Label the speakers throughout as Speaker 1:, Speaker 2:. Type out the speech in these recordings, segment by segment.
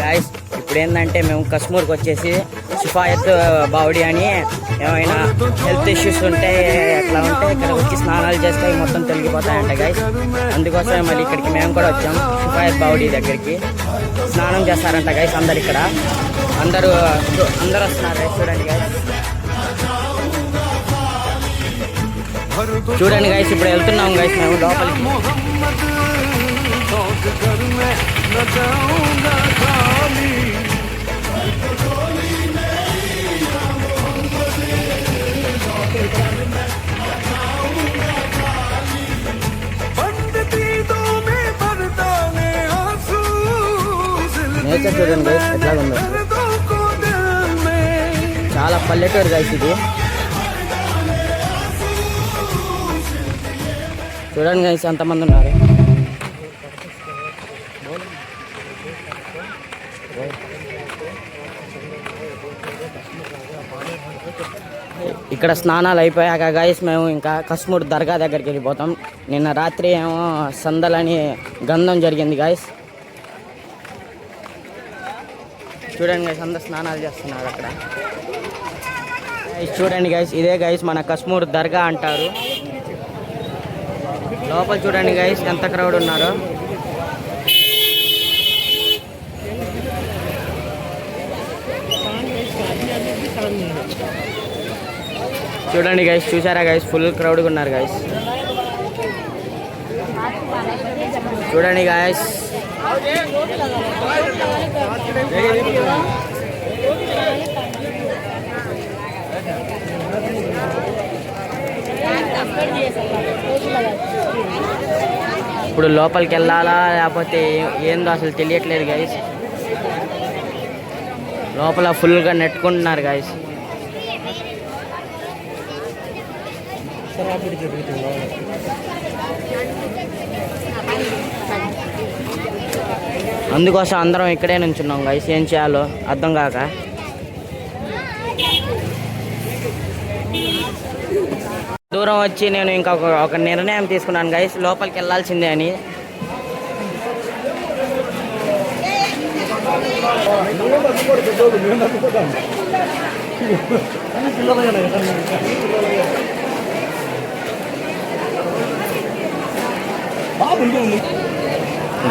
Speaker 1: Guys ఇప్పుడు ఏంటంటే మేము కశ్మూర్కి వచ్చేసి షిఫాయత్ బావుడి అని ఏమైనా హెల్త్ ఇష్యూస్ ఉంటే ఎట్లా ఉంటే ఇక్కడ వచ్చి స్నానాలు చేస్తే మొత్తం తొలగిపోతాయంట గాయస్. అందుకోసమే మళ్ళీ ఇక్కడికి మేము కూడా వచ్చాం. షిఫాయత్ బావుడి దగ్గరికి స్నానం చేస్తారంట గాయస్. అందరు ఇక్కడ అందరూ వస్తున్నారు గాయస్. చూడండి గాయస్ ఇప్పుడు వెళ్తున్నాం గాయస్ మేము లోపలికి. నేచర్ చూడండి గైస్ ఎట్లా ఉందో. చాలా పల్లెటూరు గైస్ ఇది. చూడండి గైస్ ఎంతమంది ఉన్నారు. ఇక్కడ స్నానాలు అయిపోయాక గైస్ మేము ఇంకా కశ్మూర్ దర్గా దగ్గరికి వెళ్ళిపోతాం. నిన్న రాత్రి ఏమో సందలని గంధం జరిగింది గైస్. చూడండి గైస్ అందరు స్నానాలు చేస్తున్నారు అక్కడ. చూడండి గైస్ ఇదే గైస్ మన కశ్మూర్ దర్గా అంటారు. లోపల చూడండి గైస్ ఎంత క్రౌడ్ ఉన్నారో. చూడండి గైస్ చూసారా గైస్ ఫుల్ క్రౌడ్గా ఉన్నారు గైస్. చూడండి గైస్ ఇప్పుడు లోపలికి వెళ్ళాలా లేకపోతే ఏందో అసలు తెలియట్లేదు గైస్. లోపల ఫుల్గా నెట్టుకుంటున్నారు గైస్. అందుకోసం అందరం ఇక్కడే నుంచున్నాం గైస్. ఏం చేయాలో అర్థం కాక. దూరం వచ్చి నేను ఇంకా ఒక నిర్ణయం తీసుకున్నాను గైస్ లోపలికి వెళ్ళాల్సిందే అని.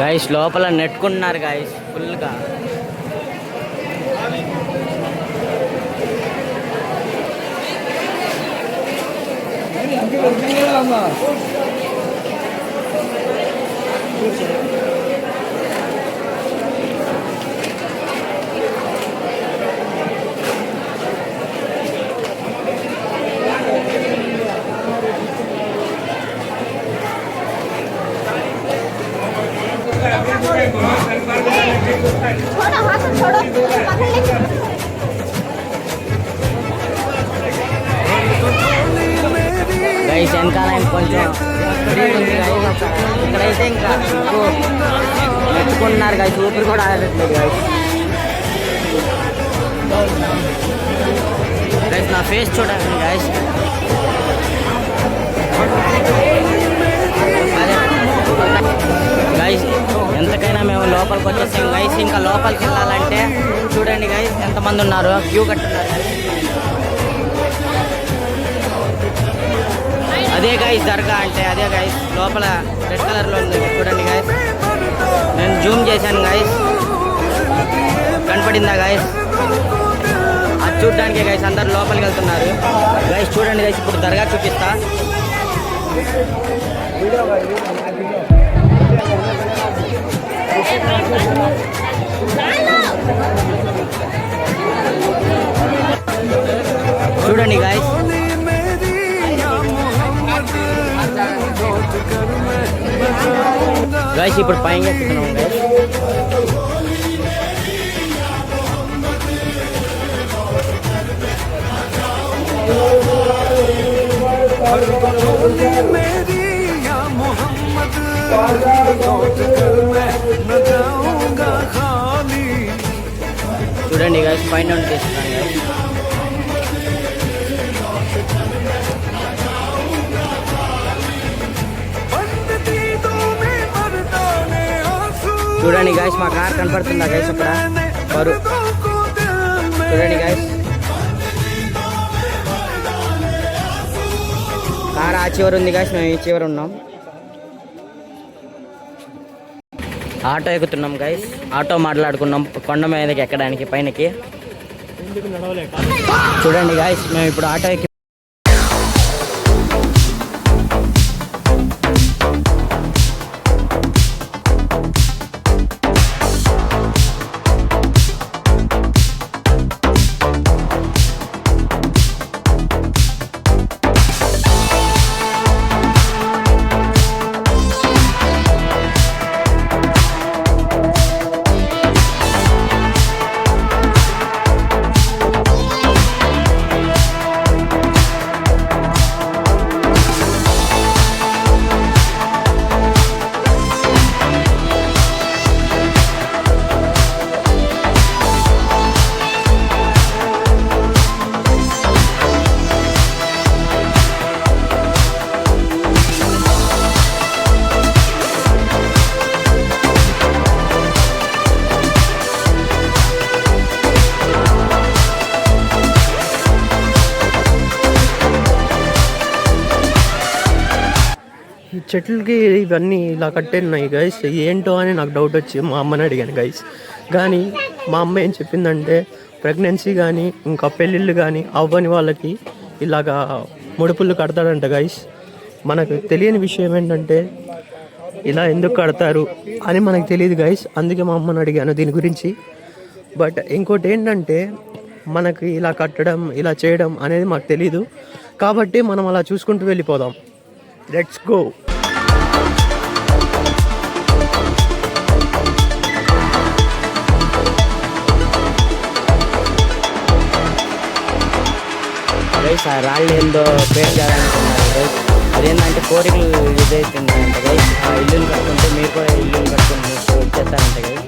Speaker 1: గైస్ లోపల నెట్టుకుంటున్నారు గైస్ ఫుల్గా. గైస్ వెనకాల కొంచెం ఇక్కడైతే ఇంకా మెచ్చుకుంటున్నారు గైస్. ఊపిరి కూడా ఆడట్లేదు గైస్. గైస్ నా ఫేస్ చూడండి గైస్. గైస్ ఎంతకైనా మేము లోపలికి వచ్చేసాం గైస్. ఇంకా లోపలికి వెళ్ళాలంటే చూడండి గైస్ ఎంతమంది ఉన్నారు, క్యూ కట్టున్నారు. అదే గైస్ దర్గా అంటే అదే గైస్. లోపల రెడ్ కలర్లో ఉంది చూడండి గైస్. నేను జూమ్ చేశాను గైస్. కనపడిందా గైస్? అది చూడడానికి గైస్ అందరు లోపలికి వెళ్తున్నారు గైస్. చూడండి గైస్ ఇప్పుడు దర్గా చూపిస్తా. చూడండి గైస్ గైస్ ఇప్పుడు పైన ఎక్కుతున్నాం గైస్. చూడండి గైస్ పైన నుండి తీస్తున్నాను గైస్. చూడండి గైస్ మా కార్ కనపడుతుందా గైస్ అక్కడ. బరువు చూడండి గాయస్. కార్ ఆ చివరి ఉంది గాయస్, మేము ఈ చివరి ఉన్నాం. Auto ఎక్కుతున్నాం guys. ఆటో మాట్లాడుకున్నాం కొండ మీదకి ఎక్కడానికి పైనకి. చూడండి గైస్, మేము ఇప్పుడు ఆటో ఎక్కి
Speaker 2: ఈ చెట్లకి ఇవన్నీ ఇలా కట్టేఉన్నాయి గైస్. ఏంటో అని నాకు డౌట్ వచ్చి మా అమ్మని అడిగాను గైస్. కానీ మా అమ్మ ఏం చెప్పిందంటే ప్రెగ్నెన్సీ కానీ ఇంకా పెళ్ళిళ్ళు కానీ అవ్వని వాళ్ళకి ఇలాగా ముడుపులు కడతాడంట గైస్. మనకు తెలియని విషయం ఏంటంటే ఇలా ఎందుకు కడతారు అని మనకు తెలియదు గైస్. అందుకే మా అమ్మని అడిగాను దీని గురించి. బట్ ఇంకోటి ఏంటంటే మనకి ఇలా కట్టడం ఇలా చేయడం అనేది మాకు తెలీదు. కాబట్టి మనం అలా చూసుకుంటూ వెళ్ళిపోదాం. Let's go.
Speaker 1: గైస్ ఆ రాళ్ళు ఏందో పేరు చేయాలనుకున్నారు గైస్. అదేంటంటే కోరికలు ఇదైతుందంట గైస్. ఆ ఇల్లులు కట్టుకుంటే మీరు కూడా ఇల్లులు కట్టుకుని మీకు వచ్చేస్తారంట గైస్.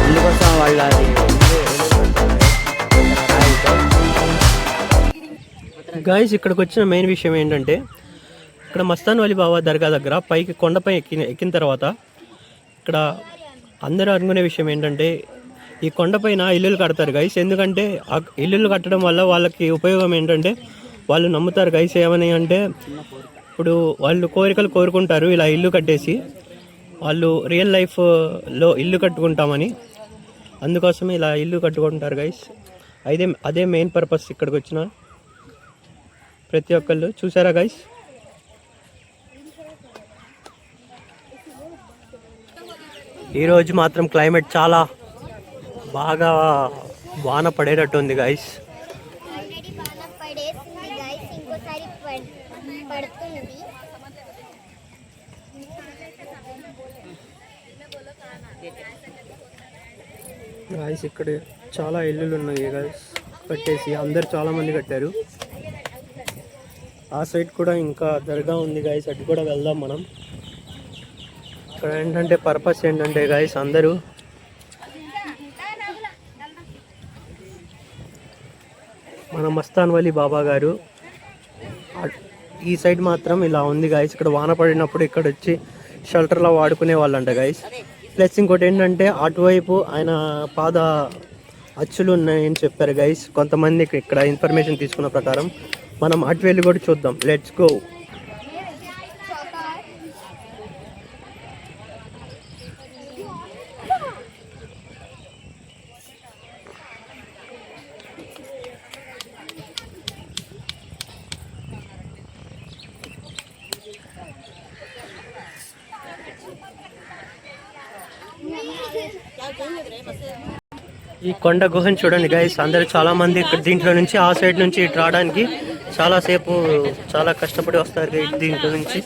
Speaker 1: అందుకోసం వాళ్ళు అది
Speaker 2: గాయస్ ఇక్కడికి వచ్చిన మెయిన్ విషయం ఏంటంటే ఇక్కడ మస్తాన్ వలి బాబా దర్గా దగ్గర పైకి కొండపై ఎక్కిన తర్వాత ఇక్కడ అందరూ అనుకునే విషయం ఏంటంటే ఈ కొండపైన ఇల్లులు కడతారు గైస్. ఎందుకంటే ఆ ఇల్లులు కట్టడం వల్ల వాళ్ళకి ఉపయోగం ఏంటంటే వాళ్ళు నమ్ముతారు గైస్. ఏమని అంటే ఇప్పుడు వాళ్ళు కోరికలు కోరుకుంటారు ఇలా ఇల్లు కట్టేసి, వాళ్ళు రియల్ లైఫ్లో ఇల్లు కట్టుకుంటామని. అందుకోసమే ఇలా ఇల్లు కట్టుకుంటారు గైస్. అదే మెయిన్ పర్పస్ ఇక్కడికి వచ్చిన ప్రతి ఒక్కళ్ళు. చూసారా గైస్? ఈరోజు మాత్రం క్లైమేట్ చాలా బాగా వాన పడేటట్టు ఉంది గైస్. గైస్ ఇక్కడ చాలా ఇల్లులు ఉన్నాయి గైస్ కట్టేసి. అందరు చాలా మంది కట్టారు. ఆ సైడ్ కూడా ఇంకా దర్గా ఉంది గైస్, అటు కూడా వెళ్దాం మనం. ఇక్కడ ఏంటంటే పర్పస్ ఏంటంటే గైస్ అందరూ మన మస్తాన్ వలి బాబా గారు ఈ సైడ్ మాత్రం ఇలా ఉంది గైస్. ఇక్కడ వాన పడినప్పుడు ఇక్కడ వచ్చి షెల్టర్లో వాడుకునే వాళ్ళంట గైస్. ప్లస్ ఇంకోటి ఏంటంటే అటువైపు ఆయన పాద అచ్చులు ఉన్నాయని చెప్పారు గైస్. కొంతమందికి ఇక్కడ ఇన్ఫర్మేషన్ తీసుకున్న ప్రకారం మనం అటు వెళ్ళి కూడా చూద్దాం. Let's go. ఈ కొండ గుహను చూడండి గైస్. అందరూ చాలా మంది ఇక్కడ దీంట్లో నుంచి ఆ సైడ్ నుంచి ఇటు రావడానికి చాలాసేపు చాలా కష్టపడి వస్తారు దీంట్లో నుంచి.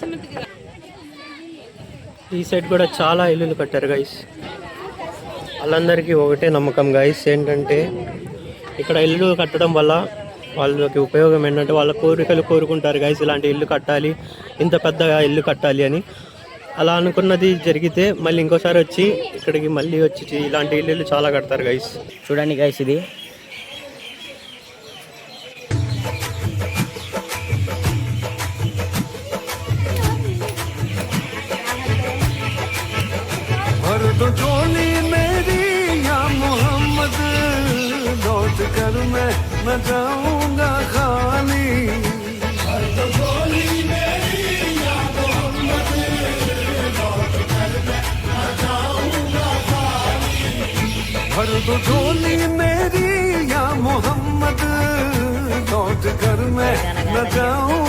Speaker 2: ఈ సైడ్ కూడా చాలా ఇల్లులు కట్టారు గైస్. వాళ్ళందరికీ ఒకటే నమ్మకం గైస్ ఏంటంటే ఇక్కడ ఇల్లు కట్టడం వల్ల వాళ్ళకి ఉపయోగం ఏంటంటే వాళ్ళ కోరికలు కోరుకుంటారు గైస్. ఇలాంటి ఇల్లు కట్టాలి, ఇంత పెద్దగా ఇల్లు కట్టాలి అని. అలా అనుకున్నది జరిగితే మళ్ళీ ఇంకోసారి వచ్చి ఇక్కడికి మళ్ళీ వచ్చి ఇలాంటి ఇల్లు చాలా కడతారు గైస్.
Speaker 1: చూడండి గైస్ ఇది
Speaker 3: तो झोली मेरी या मोहम्मद कर मैं न जाऊंगा खाली। भर दो झोली मेरी या मोहम्मद, लौट कर मैं न जाऊं